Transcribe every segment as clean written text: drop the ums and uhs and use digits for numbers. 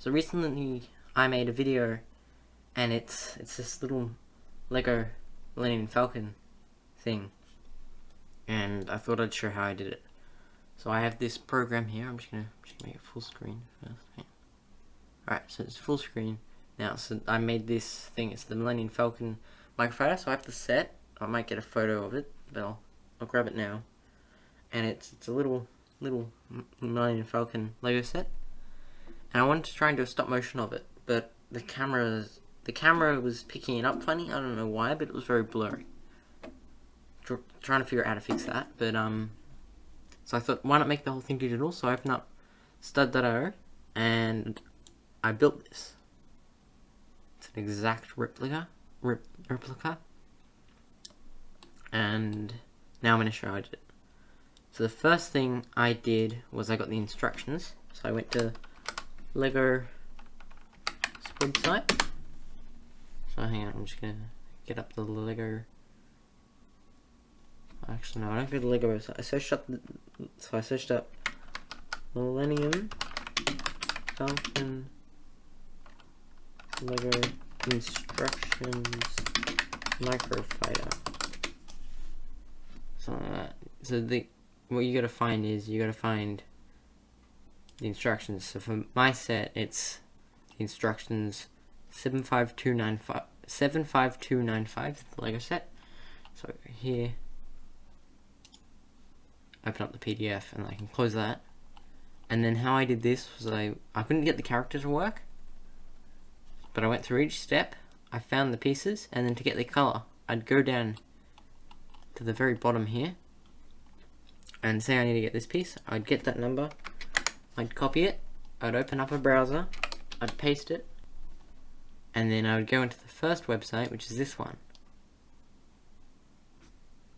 So recently I made a video, and it's this little Lego Millennium Falcon thing, and I thought I'd show how I did it. So I have this program here. I'm just gonna make it full screen first. Okay. Alright, so it's full screen now. So I made this thing. It's the Millennium Falcon microfighter. So I have the set. I might get a photo of it, but I'll grab it now. And it's a little Millennium Falcon Lego set. And I wanted to try and do a stop motion of it, but the camera was picking it up funny. I don't know why, but it was very blurry. Trying to figure out how to fix that, but so I thought, why not make the whole thing digital? So I opened up stud.io and I built this. It's an exact replica, and now I'm going to show how I did it. So the first thing I did was I got the instructions. So I went to Lego website. So hang on, I'm just gonna get up the Lego. Actually, no, I don't go to the Lego website. I searched up Millennium Falcon Lego instructions microfighter. Something like that. So what you gotta find is the instructions. So for my set, it's the instructions 75295, the Lego set. So here, open up the PDF, and I can close that. And then how I did this was I couldn't get the character to work, but I went through each step. I found the pieces, and then to get the color, I'd go down to the very bottom here, and say I need to get this piece. I'd get that number. I'd copy it, I'd open up a browser, I'd paste it, and then I would go into the first website, which is this one.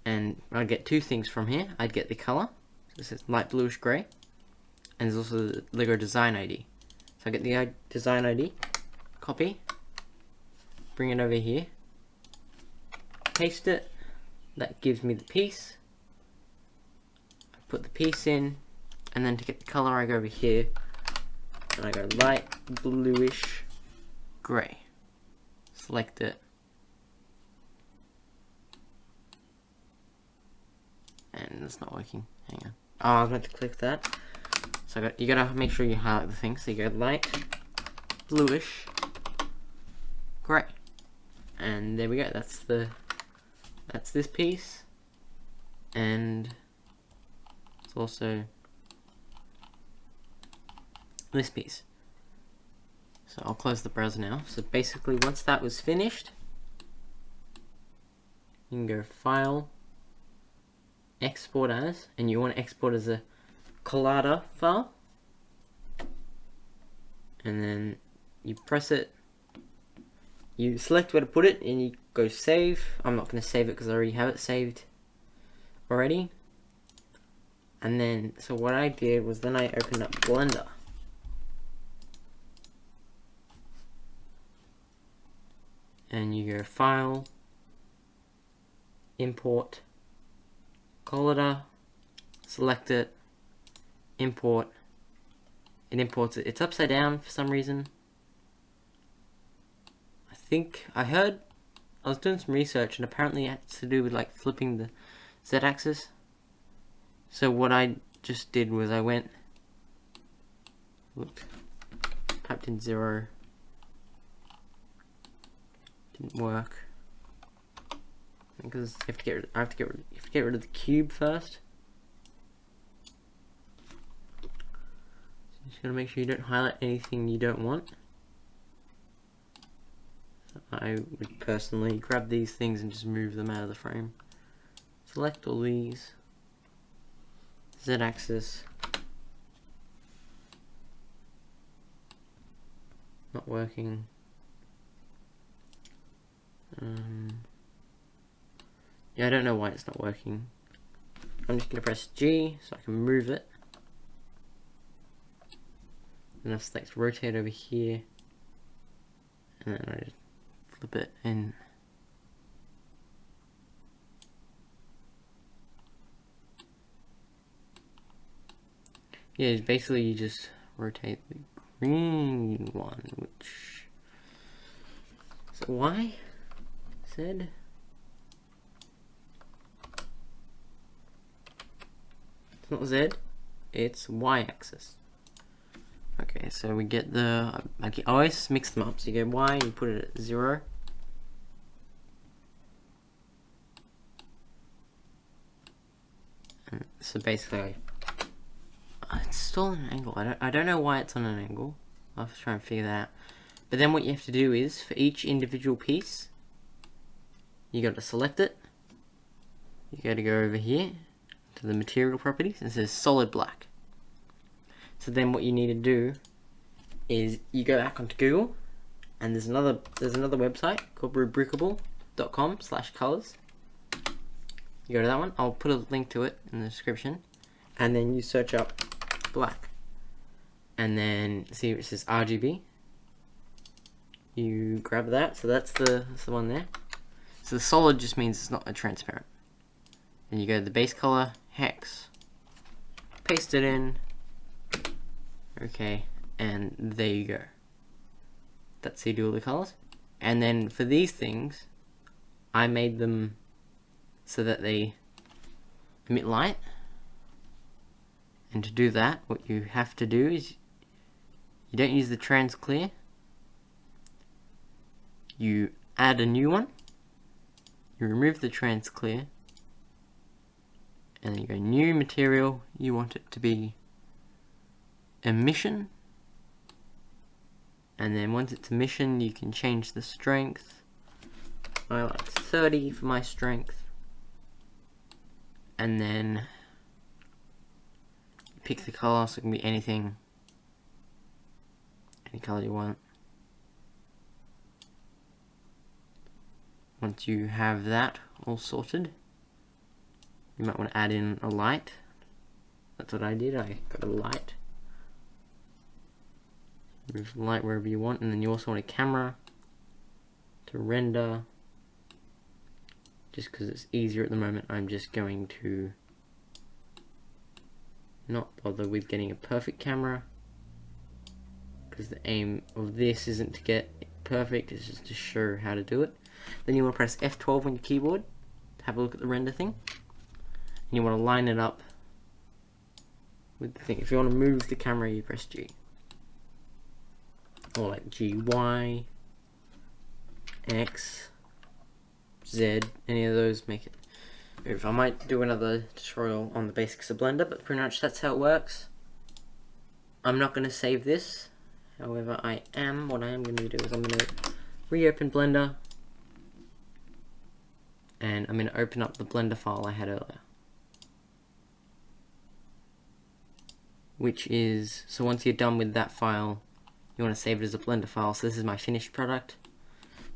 And I'd get two things from here. I'd get the color, so this is light bluish grey, and there's also the Lego design ID. So I get the design ID, copy, bring it over here, paste it, that gives me the piece, I put the piece in, and then to get the color I go over here and I go light bluish grey. Select it, and it's not working. Hang on. Oh, I was meant to click that. So you gotta make sure you highlight the thing. So you go light bluish grey, and there we go. That's this piece, and it's also this piece. So I'll close the browser now. So basically, once that was finished, you can go File, Export As, and you want to export as a collada file, and then you press it, you select where to put it, and you go Save. I'm not going to save it because I already have it saved already. And then, so what I did was then I opened up Blender. And you go File, Import, Collada, select it, import. It imports it. It's upside down for some reason. I think I was doing some research, and apparently it had to do with like flipping the Z-axis. So what I just did was I went, typed in 0. Didn't work because you have to get rid of the cube first. So you just gotta make sure you don't highlight anything you don't want. So I would personally grab these things and just move them out of the frame. Select all these. Z-axis. Not working. Yeah, I don't know why it's not working. I'm just going to press G so I can move it. And I select rotate over here. And then I just flip it in. Yeah, basically you just rotate the green one, which is Y, Z. It's not Z, it's Y axis. Okay, so we get I always mix them up. So you get Y and you put it at 0. And so basically, it's still on an angle. I don't know why it's on an angle. I'll have to try and figure that out. But then what you have to do is, for each individual piece, you got to select it. You got to go over here to the material properties, and it says solid black. So then what you need to do is you go back onto Google, and there's another website called rubricable.com/colors. You go to that one. I'll put a link to it in the description, and then you search up black, and then see it says RGB. You grab that, so that's the one there. So the solid just means it's not a transparent. And you go to the base color, hex, paste it in, okay, and there you go. That's how you do all the colors. And then for these things, I made them so that they emit light. And to do that, what you have to do is you don't use the trans clear. You add a new one. You remove the trans clear. And then you go new material. You want it to be emission. And then once it's emission, you can change the strength. I like 30 for my strength. And then pick the color, so it can be anything, any color you want. Once you have that all sorted, you might want to add in a light. That's what I did, I got a light. Move the light wherever you want, and then you also want a camera to render. Just because it's easier at the moment, I'm just going to not bother with getting a perfect camera, because the aim of this isn't to get it perfect, it's just to show how to do it. Then you want to press F12 on your keyboard to have a look at the render thing, and you want to line it up with the thing. If you want to move the camera, you press G, or like G, Y, X, Z, any of those make it move. I might do another tutorial on the basics of Blender, but pretty much that's how it works. I'm not going to save this, however what I am going to do is I'm going to reopen Blender, and I'm going to open up the Blender file I had earlier, which is, so once you're done with that file, you want to save it as a Blender file. So this is my finished product.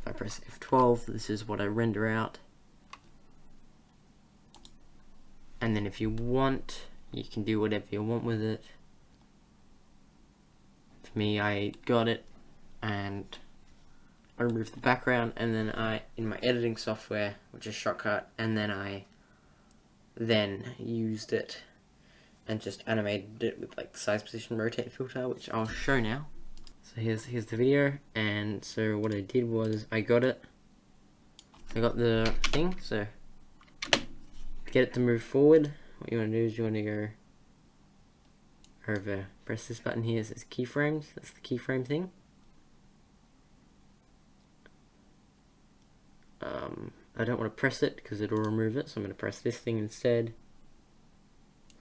If I press F12, this is what I render out. And then if you want, you can do whatever you want with it. For me, I got it, and I removed the background, and then in my editing software, which is Shortcut, and then I used it and just animated it with like the size, position, rotate filter, which I'll show now. So here's the video, and so what I did was I got the thing. So to get it to move forward, what you want to do is you want to go over, press this button here, it says keyframes. That's the keyframe thing. I don't want to press it because it'll remove it, so I'm going to press this thing instead.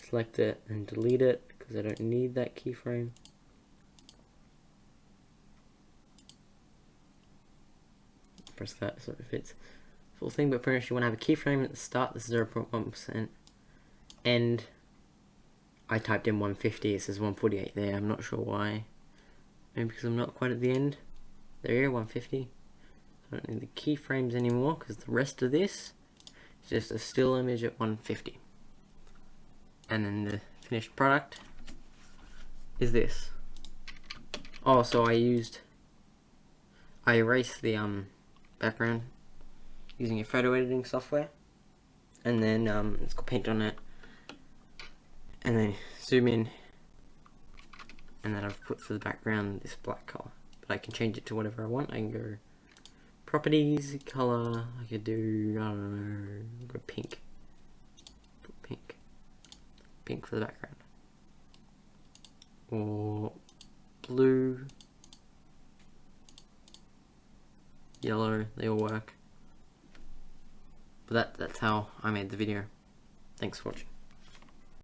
Select it and delete it because I don't need that keyframe. Press that so it fits full thing, but pretty much you want to have a keyframe at the start, that's 0.1%, and I typed in 150, it says 148 there, I'm not sure why, maybe because I'm not quite at the end. There you go, 150. I don't need the keyframes anymore because the rest of this is just a still image at 150. And then the finished product is this. Oh, so I erased the background using a photo editing software, and then it's got paint on it, and then zoom in And then I've put for the background this black color. But I can change it to whatever I want. I can go properties, color, I could do, I don't know, go pink. Put pink. Pink for the background. Or blue, yellow, they all work. But that's how I made the video. Thanks for watching.